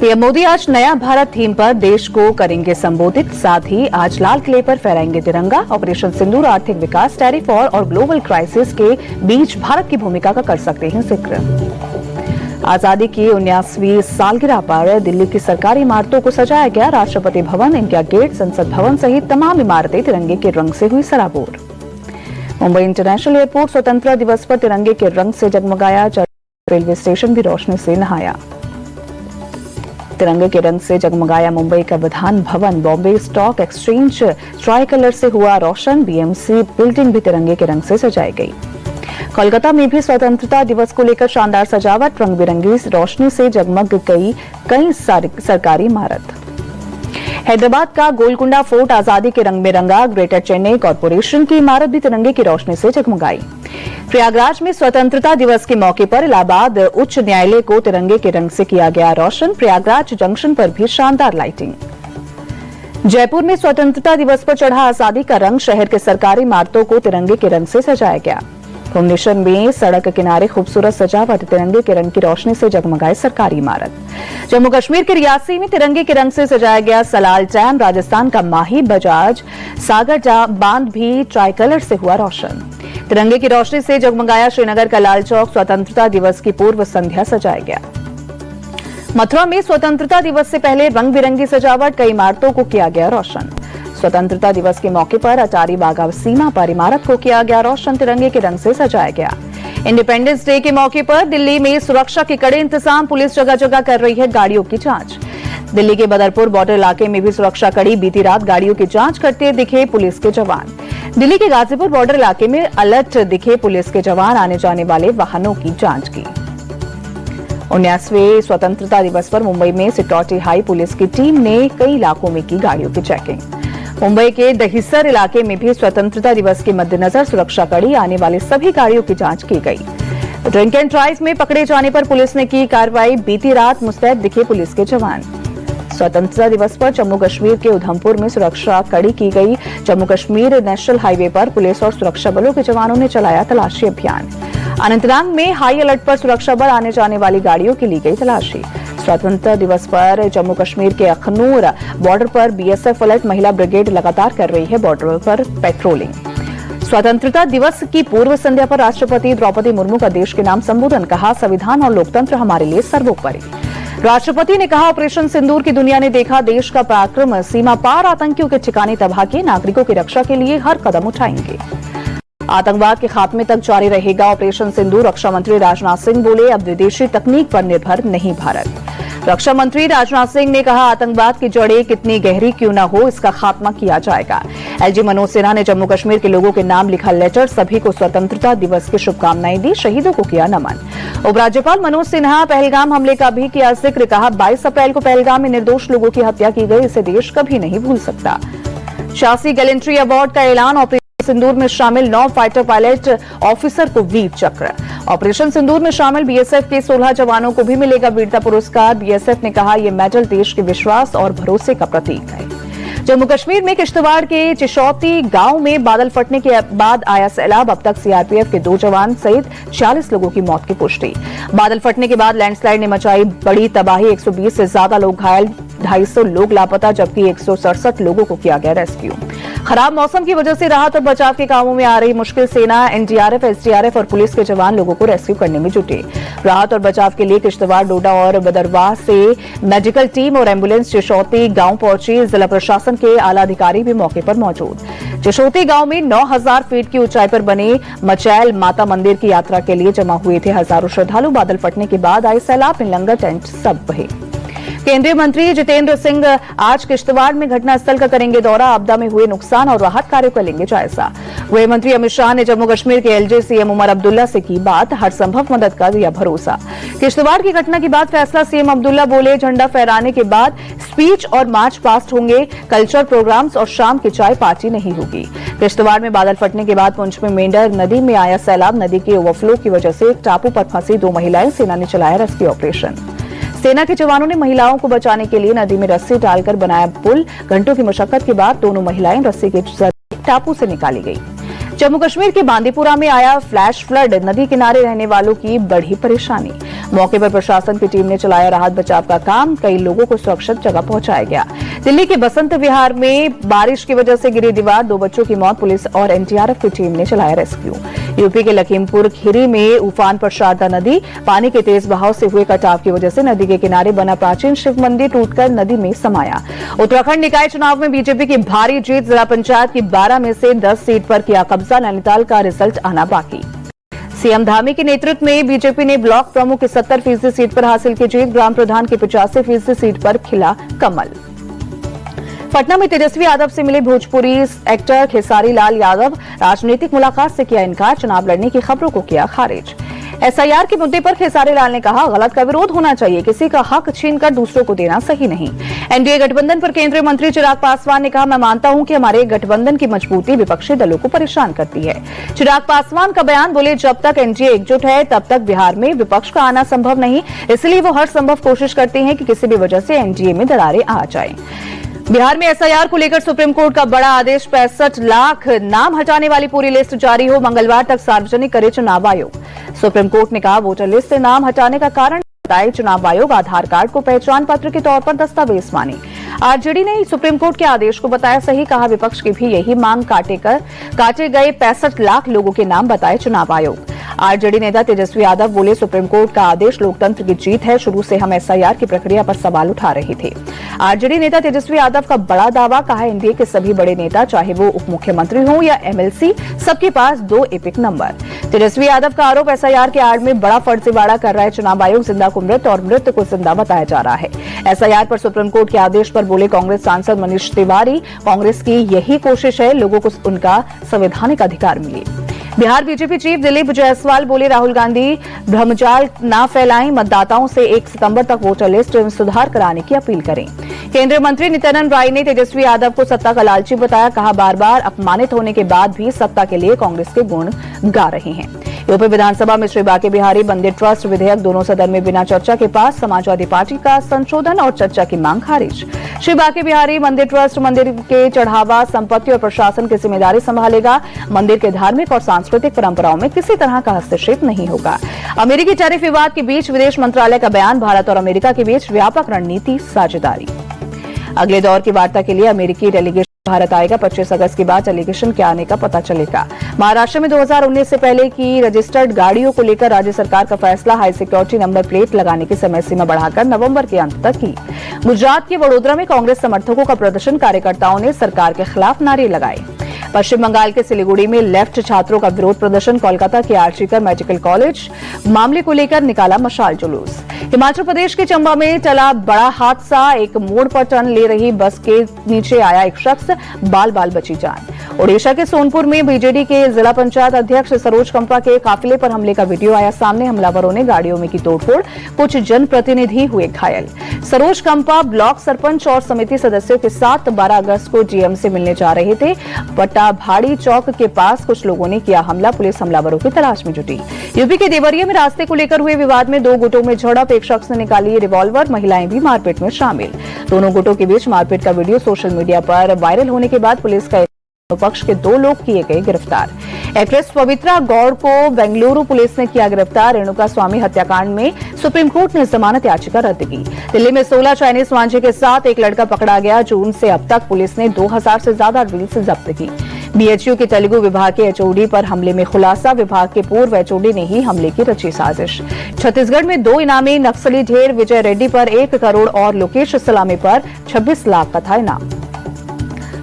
PM Modi आज नया Bharat theme पर देश को करेंगे संबोधित। साथ ही आज लाल किले पर फहराएंगे तिरंगा। ऑपरेशन सिंदूर आर्थिक विकास, टैरिफ और ग्लोबल क्राइसिस के बीच भारत की भूमिका का कर सकते हैं जिक्र। आजादी की 19वीं सालगिरह पर दिल्ली की सरकारी इमारतों को सजाया गया। राष्ट्रपति भवन, इंडिया गेट, संसद भवन सहित तमाम इमारतें तिरंगे के रंग से हुई सराबोर। मुंबई इंटरनेशनल एयरपोर्ट स्वतंत्रता दिवस पर तिरंगे के रंग से जगमगाया। रेलवे स्टेशन भी रोशनी से नहाया। तिरंगे के रंग से जगमगाया मुंबई का Vidhan Bhavan. Bombay stock exchange try colour से हुआ रोशन। बीएमसी बिल्डिंग भी तिरंगे के रंग से सजाई गई। कोलकाता में भी स्वतंत्रता दिवस को लेकर शानदार सजावट। रंग बिरंगी रोशनी से जगमग गई कई सरकारी इमारत। हैदराबाद का गोलकुंडा फोर्ट आजादी के रंग में रंगा। ग्रेटर चेन्नई कॉरपोरेशन की इमारत भी तिरंगे की रोशनी से जगमगाई। प्रयागराज में स्वतंत्रता दिवस के मौके पर इलाहाबाद उच्च न्यायालय को तिरंगे के रंग से किया गया रोशन। प्रयागराज जंक्शन पर भी शानदार लाइटिंग। जयपुर में स्वतंत्रता दिवस पर चढ़ा आजादी का रंग। शहर के सरकारी इमारतों को तिरंगे के रंग से सजाया गया। भुवनेश्वर में सड़क किनारे खूबसूरत सजावट। तिरंगे के रंग की रोशनी से जगमगाए सरकारी इमारत। जम्मू कश्मीर के रियासी में तिरंगे के रंग से सजाया गया सलाल डैम। राजस्थान का माही बजाज सागर बांध भी ट्राई कलर से हुआ रोशन। तिरंगे की रोशनी से जगमगाया श्रीनगर का लाल चौक। स्वतंत्रता दिवस की पूर्व संध्या सजाया गया। मथुरा में स्वतंत्रता दिवस से पहले रंग बिरंगी सजावट। कई इमारतों को किया गया रोशन। स्वतंत्रता दिवस के मौके पर अटारी वाघा सीमा पर इमारत को किया गया रोशन। तिरंगे के रंग से सजाया गया। इंडिपेंडेंस डे के मौके पर दिल्ली में सुरक्षा के कड़े इंतजाम। पुलिस जगह जगह कर रही है गाड़ियों की जांच। दिल्ली के बदरपुर बॉर्डर इलाके में भी सुरक्षा कड़ी। बीती रात गाड़ियों की जांच करते दिखे पुलिस के जवान। दिल्ली के गाजीपुर बॉर्डर इलाके में अलर्ट दिखे पुलिस के जवान। आने जाने वाले वाहनों की जांच की। 19वें स्वतंत्रता दिवस पर मुंबई में सिक्योरिटी हाई पुलिस की टीम ने कई इलाकों में की गाड़ियों की चेकिंग। मुंबई के दहिसर इलाके में भी स्वतंत्रता दिवस के मद्देनजर सुरक्षा कड़ी। आने वाली सभी गाड़ियों की जांच की गई। ड्रिंक एंड ड्राइव में पकड़े जाने पर पुलिस ने की कार्रवाई। बीती रात मुस्तैद दिखे पुलिस के जवान। स्वतंत्रता दिवस पर जम्मू कश्मीर के उधमपुर में सुरक्षा कड़ी की गई। जम्मू कश्मीर नेशनल हाईवे पर पुलिस और सुरक्षा बलों के जवानों ने चलाया तलाशी अभियान। अनंतनाग में हाई अलर्ट पर सुरक्षा बल। आने जाने वाली गाड़ियों की ली गई तलाशी। स्वतंत्रता दिवस पर जम्मू कश्मीर के अखनूर बॉर्डर पर बीएसएफ अलर्ट। महिला ब्रिगेड लगातार कर रही है बॉर्डर पर पेट्रोलिंग। स्वतंत्रता दिवस की पूर्व संध्या पर राष्ट्रपति द्रौपदी मुर्मू का देश के नाम संबोधन। कहा, संविधान और लोकतंत्र हमारे लिए सर्वोपरि। राष्ट्रपति ने कहा, ऑपरेशन सिंदूर की दुनिया ने देखा देश का पराक्रम। सीमा पार आतंकियों के ठिकाने तबाह किए। नागरिकों की रक्षा के लिए हर कदम उठाएंगे। आतंकवाद के खात्मे तक जारी रहेगा ऑपरेशन सिंदूर। रक्षा मंत्री राजनाथ सिंह बोले, अब विदेशी तकनीक पर निर्भर नहीं भारत। रक्षा मंत्री राजनाथ सिंह ने कहा, आतंकवाद की जड़ें कितनी गहरी क्यों न हो, इसका खात्मा किया जाएगा। एलजी मनोज सिन्हा ने जम्मू कश्मीर के लोगों के नाम लिखा लेटर। सभी को स्वतंत्रता दिवस की शुभकामनाएं दी। शहीदों को किया नमन। उपराज्यपाल मनोज सिन्हा पहलगाम हमले का भी किया जिक्र। कहा, 22 अप्रैल को पहलगाम में निर्दोष लोगों की हत्या की गई। इसे देश कभी नहीं भूल सकता। शासी गैलेंट्री अवार्ड का ऐलान। ऑपरेशन सिंदूर में शामिल 9 फाइटर पायलट ऑफिसर को वीर चक्र। ऑपरेशन सिंदूर में शामिल बीएसएफ के 16 जवानों को भी मिलेगा वीरता पुरस्कार। बीएसएफ ने कहा, यह मेडल देश के विश्वास और भरोसे का प्रतीक है। जम्मू कश्मीर में किश्तवाड़ के चिशौती गांव में बादल फटने के बाद आया सैलाब। अब तक सीआरपीएफ के 2 जवान सहित 40 लोगों की मौत की पुष्टि। बादल फटने के बाद लैंडस्लाइड ने मचाई बड़ी तबाही। 120 से ज्यादा लोग घायल, 250 लोग लापता, जबकि 167 लोगों को किया गया रेस्क्यू। खराब मौसम की वजह से राहत और बचाव के कामों में आ रही मुश्किल। सेना, एनडीआरएफ, एसडीआरएफ और पुलिस के जवान लोगों को रेस्क्यू करने में जुटे। राहत और बचाव के लिए किश्तवाड़, डोडा और बदरवाह से मेडिकल टीम और एम्बुलेंस चिशौती गांव पहुंची। जिला प्रशासन के आला अधिकारी भी मौके पर मौजूद। चिशौती गांव में 9000 फीट की ऊंचाई पर बने मचैल माता मंदिर की यात्रा के लिए जमा हुए थे हजारों श्रद्धालु। बादल फटने के बाद आए सैलाब में लंगर, टेंट सब बहे। केंद्रीय मंत्री जितेंद्र सिंह आज किश्तवाड़ में घटनास्थल का करेंगे दौरा। आपदा में हुए नुकसान और राहत कार्यों का लेंगे जायजा। गृह मंत्री अमित शाह ने जम्मू कश्मीर के एलजी सीएम उमर अब्दुल्ला से की बात। हर संभव मदद का दिया भरोसा। किश्तवाड़ की घटना के बाद फैसला। सीएम अब्दुल्ला बोले, झंडा फहराने के बाद स्पीच और मार्च पास्ट होंगे। कल्चर प्रोग्राम्स और शाम की चाय पार्टी नहीं होगी। किश्तवाड़ में बादल फटने के बाद पुंछ में मेंढर नदी में आया सैलाब। नदी के ओवरफ्लो की वजह से एक टापू पर फंसी 2 महिलाएं। सेना ने चलाया रेस्क्यू ऑपरेशन। सेना के जवानों ने महिलाओं को बचाने के लिए नदी में रस्सी डालकर बनाया पुल। घंटों की मशक्कत के बाद दोनों महिलाएं रस्सी के जरिए टापू से निकाली गई। जम्मू कश्मीर के बांदीपुरा में आया फ्लैश फ्लड, नदी किनारे रहने वालों की बढ़ी परेशानी। मौके पर प्रशासन की टीम ने चलाया राहत बचाव का काम, कई लोगों को सुरक्षित जगह पहुंचाया गया। दिल्ली के बसंत विहार में बारिश की वजह से गिरी दीवार, 2 बच्चों की मौत, पुलिस और एनडीआरएफ की टीम ने चलाया रेस्क्यू। यूपी के लखीमपुर खीरी में उफान पर शारदा नदी, पानी के तेज बहाव से हुए कटाव की वजह से नदी के किनारे बना प्राचीन शिव मंदिर टूटकर नदी में समाया। उत्तराखंड निकाय चुनाव में बीजेपी की भारी जीत, जिला पंचायत की 12 में से 10 सीट पर किया कब्जा, नैनीताल का रिजल्ट आना बाकी। सीएम धामी के नेतृत्व में बीजेपी ने ब्लॉक प्रमुख की 70% सीट पर हासिल की जीत, ग्राम प्रधान की 85% सीट पर खिला कमल। पटना में तेजस्वी यादव से मिले भोजपुरी एक्टर खेसारी लाल यादव, राजनीतिक मुलाकात से किया इनकार, चुनाव लड़ने की खबरों को किया खारिज। एसआईआर के मुद्दे पर खेसारी लाल ने कहा, गलत का विरोध होना चाहिए, किसी का हक छीनकर दूसरों को देना सही नहीं। एनडीए गठबंधन पर केंद्रीय मंत्री चिराग पासवान ने कहा, मैं मानता हूं कि हमारे गठबंधन की मजबूती विपक्षी दलों को परेशान करती है। चिराग पासवान का बयान, बोले जब तक एनडीए एकजुट है तब तक बिहार में विपक्ष का आना संभव नहीं, इसलिए वो हर संभव कोशिश करते हैं कि किसी भी वजह से एनडीए में दरारें आ जाएं। बिहार में एसआईआर को लेकर सुप्रीम कोर्ट का बड़ा आदेश, 65 लाख नाम हटाने वाली पूरी लिस्ट जारी हो, मंगलवार तक सार्वजनिक करे चुनाव आयोग। सुप्रीम कोर्ट ने कहा, वोटर लिस्ट से नाम हटाने का कारण बताए चुनाव आयोग, आधार कार्ड को पहचान पत्र के तौर पर दस्तावेज माने। आरजेडी ने सुप्रीम कोर्ट के आदेश को बताया सही, कहा विपक्ष की भी यही मांग, काटे गए 65 लाख लोगों के नाम बताए चुनाव आयोग। आरजेडी नेता तेजस्वी यादव बोले, सुप्रीम कोर्ट का आदेश लोकतंत्र की जीत है, शुरू से हम एसआईआर की प्रक्रिया पर सवाल उठा रहे थे। आरजेडी नेता तेजस्वी यादव का बड़ा दावा, कहा एनडीए के सभी बड़े नेता, चाहे वो उप मुख्यमंत्री हो या एमएलसी, सबके पास 2 एपिक नंबर। तेजस्वी यादव का आरोप, एसआईआर के आड़ में बड़ा फर्जीवाड़ा कर रहा है चुनाव आयोग, जिंदा को मृत और मृत को जिंदा बताया जा रहा है। एसआईआर पर सुप्रीम कोर्ट के आदेश पर बोले कांग्रेस सांसद मनीष तिवारी, कांग्रेस की यही कोशिश है लोगों को उनका संवैधानिक अधिकार मिले। बिहार बीजेपी चीफ दिलीप जायसवाल बोले, राहुल गांधी भ्रमजाल न फैलाएं, मतदाताओं से 1 सितंबर तक वोटर लिस्ट में सुधार कराने की अपील करें। केंद्रीय मंत्री नित्यानंद राय ने तेजस्वी यादव को सत्ता का लालची बताया, कहा बार बार अपमानित होने के बाद भी सत्ता के लिए कांग्रेस के गुण गा रहे हैं। यूपी विधानसभा में श्री बाके बिहारी मंदिर ट्रस्ट विधेयक दोनों सदन में बिना चर्चा के पास, समाजवादी पार्टी का संशोधन और चर्चा की मांग खारिज। श्री बाके बिहारी मंदिर ट्रस्ट मंदिर के चढ़ावा, संपत्ति और प्रशासन की जिम्मेदारी संभालेगा, मंदिर के धार्मिक और सांस्कृतिक परंपराओं में किसी तरह का हस्तक्षेप नहीं होगा। अमेरिकी टैरिफ विवाद के बीच विदेश मंत्रालय का बयान, भारत और अमेरिका के बीच व्यापक रणनीति साझेदारी। अगले दौर की वार्ता के लिए अमेरिकी डेलीगेशन भारत आएगा, 25 अगस्त के बाद डेलीगेशन के आने का पता चलेगा। महाराष्ट्र में 2019 से पहले की रजिस्टर्ड गाड़ियों को लेकर राज्य सरकार का फैसला, हाई सिक्योरिटी नंबर प्लेट लगाने की समय सीमा बढ़ाकर नवंबर के अंत तक की। गुजरात के वडोदरा में कांग्रेस समर्थकों का प्रदर्शन, कार्यकर्ताओं ने सरकार के खिलाफ नारे लगाए। पश्चिम बंगाल के सिलीगुड़ी में लेफ्ट छात्रों का विरोध प्रदर्शन, कोलकाता के आर्चिकर मेडिकल कॉलेज मामले को लेकर निकाला मशाल जुलूस। हिमाचल प्रदेश के चंबा में टला बड़ा हादसा, एक मोड़ पर टर्न ले रही बस के नीचे आया एक शख्स, बाल बाल बची जान। ओडिशा के सोनपुर में बीजेडी के जिला पंचायत अध्यक्ष सरोज कंपा के काफिले पर हमले का वीडियो आया सामने, हमलावरों ने गाड़ियों में की तोड़फोड़, कुछ जनप्रतिनिधि हुए घायल। सरोज कंपा ब्लॉक सरपंच और समिति सदस्यों के साथ 12 अगस्त को जीएम से मिलने जा रहे थे। पट्टा भाड़ी चौक के पास कुछ लोगों ने किया हमला, पुलिस हमलावरों की तलाश में जुटी। यूपी के देवरिया में रास्ते को लेकर हुए विवाद में 2 गुटों में झड़प, एक शख्स ने निकाली रिवॉल्वर, महिलाएं भी मारपीट में शामिल। दोनों गुटों के बीच मारपीट का वीडियो सोशल मीडिया पर वायरल होने के बाद पुलिस का पक्ष के 2 लोग किए गए गिरफ्तार। एक्ट्रेस पवित्रा गौड़ को बेंगलुरु पुलिस ने किया गिरफ्तार। रेणुका स्वामी हत्याकांड में सुप्रीम कोर्ट ने जमानत याचिका रद्द की। दिल्ली में 16 चाइनीज वांझे के साथ एक लड़का पकड़ा गया। जून से अब तक पुलिस ने 2000 से ज्यादा रील्स जब्त की। बीएचयू के तेलुगु विभाग के एचओडी पर हमले में खुलासा, विभाग के पूर्व एचओडी ने ही हमले की रची साजिश। छत्तीसगढ़ में 2 इनामी नक्सली ढेर, विजय रेड्डी पर 1 करोड़ और लोकेश सलामी पर 26 लाख का था इनाम।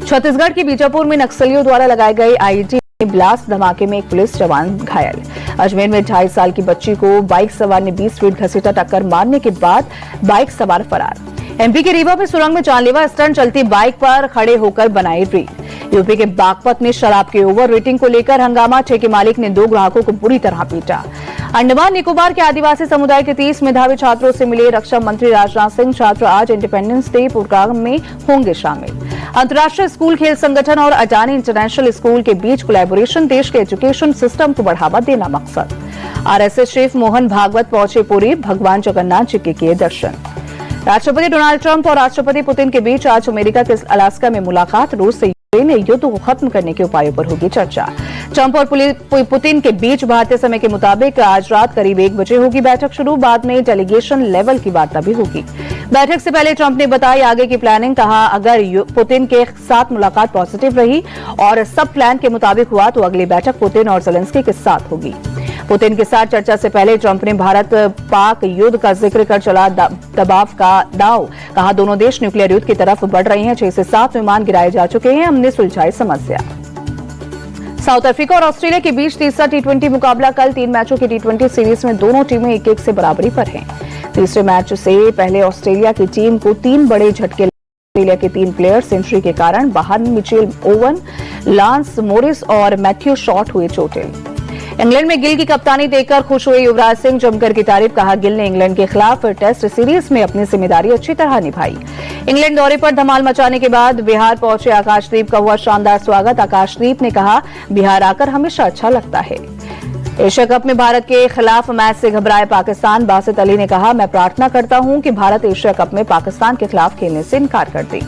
छत्तीसगढ़ के बीजापुर में नक्सलियों द्वारा लगाए गए आईईडी ब्लास्ट धमाके में एक पुलिस जवान घायल। अजमेर में 2.5 साल की बच्ची को बाइक सवार ने 20 फीट घसीटा, टक्कर मारने के बाद बाइक सवार फरार। एमपी के रीवा में सुरंग में जानलेवा स्टंट, चलती बाइक पर खड़े होकर बनाई रील। यूपी के बागपत में शराब के ओवर रेटिंग को लेकर हंगामा, ठेके मालिक ने 2 ग्राहकों को बुरी तरह पीटा। अंडमान निकोबार के आदिवासी समुदाय के 30 मेधावी छात्रों से मिले रक्षा मंत्री राजनाथ सिंह। छात्र आज इंडिपेंडेंस डे प्रोग्राम में होंगे शामिल। अंतर्राष्ट्रीय स्कूल खेल संगठन और अडानी इंटरनेशनल स्कूल के बीच कोलैबोरेशन, देश के एजुकेशन सिस्टम को बढ़ावा देना मकसद। आरएसएस चीफ मोहन भागवत पहुंचे पुरी, भगवान जगन्नाथ जी के किए दर्शन। राष्ट्रपति डोनाल्ड ट्रंप और राष्ट्रपति पुतिन के बीच आज अमेरिका के अलास्का में मुलाकात। रूस से ने युद्ध को खत्म करने के उपायों पर होगी चर्चा। ट्रंप और पुतिन के बीच भारतीय समय के मुताबिक आज रात करीब 1 बजे होगी बैठक शुरू। बाद में डेलीगेशन लेवल की वार्ता भी होगी। बैठक से पहले ट्रंप ने बताई आगे की प्लानिंग। कहा, अगर पुतिन के साथ मुलाकात पॉजिटिव रही और सब प्लान के मुताबिक हुआ तो अगली बैठक पुतिन और ज़ेलेंस्की के साथ होगी। पुतिन के साथ चर्चा से पहले ट्रंप ने भारत पाक युद्ध का जिक्र कर चला दबाव का दाव। कहा, दोनों देश न्यूक्लियर युद्ध की तरफ बढ़ रहे हैं। 6 से 7 विमान गिराए जा चुके हैं। हमने सुलझाई समस्या। साउथ अफ्रीका और ऑस्ट्रेलिया के बीच तीसरा टी20 मुकाबला कल। 3 मैचों की टी20 सीरीज में दोनों टीमें 1-1 से बराबरी पर हैं। तीसरे मैच से पहले ऑस्ट्रेलिया की टीम को 3 बड़े झटके। ऑस्ट्रेलिया के 3 प्लेयर सेंचुरी के कारण बाहर। मिचेल ओवन, लांस मोरिस और मैथ्यू शॉट हुए चोटिल। इंग्लैंड में गिल की कप्तानी देखकर खुश हुए युवराज सिंह। जमकर की तारीफ। कहा, गिल ने इंग्लैंड के खिलाफ टेस्ट सीरीज में अपनी जिम्मेदारी अच्छी तरह निभाई। इंग्लैंड दौरे पर धमाल मचाने के बाद बिहार पहुंचे आकाशदीप का हुआ शानदार स्वागत। आकाशदीप ने कहा, बिहार आकर हमेशा अच्छा लगता है। एशिया कप में भारत के खिलाफ मैच से घबराए पाकिस्तान। बासित अली ने कहा, मैं प्रार्थना करता हूं कि भारत एशिया कप में पाकिस्तान के खिलाफ खेलने से इनकार कर दे।